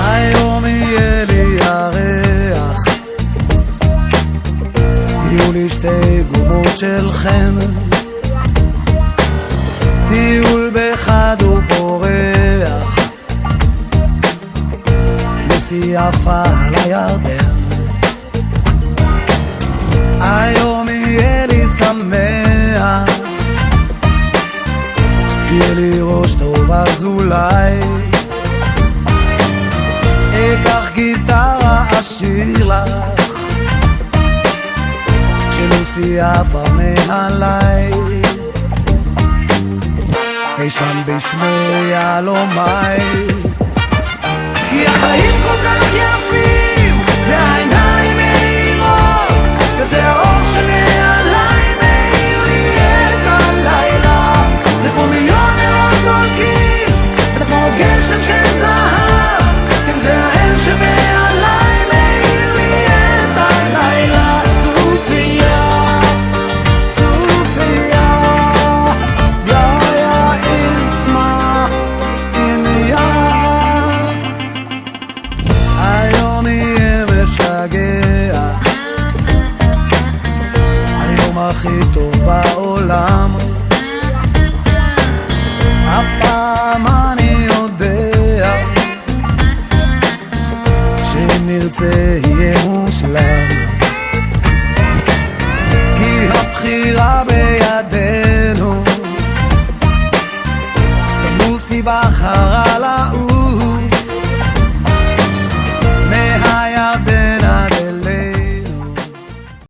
היום יהיה לי ירח, יהיו לי שתי גומות של חן, טיול בחד ופורח, נסיעה יפה על הירדן. היום יהיה לי שמח, יהיה לי ראש טוב אז אולי אקח גיטרה אשיר לך כשלוסי עפה מעליי, אי שם בשמי יהלומי, כי החיים כל כך יפים והעיניים מאירות וזה האור שמעליי מאיר לי את הלילה, זה כמו מיליון נרות דולקים וזה כמו גשם של זהב, כן זה האל שמעליי מאיר לי את הלילה. סופיה, סופיה, יא יא איסמה איניה, היום יהיה משגע, היום הכי טוב בעולם, הפעם אני יודע שאם נרצה יהיה מושלם, כי הבחירה בידינו, גם לוסי בחרה לעוף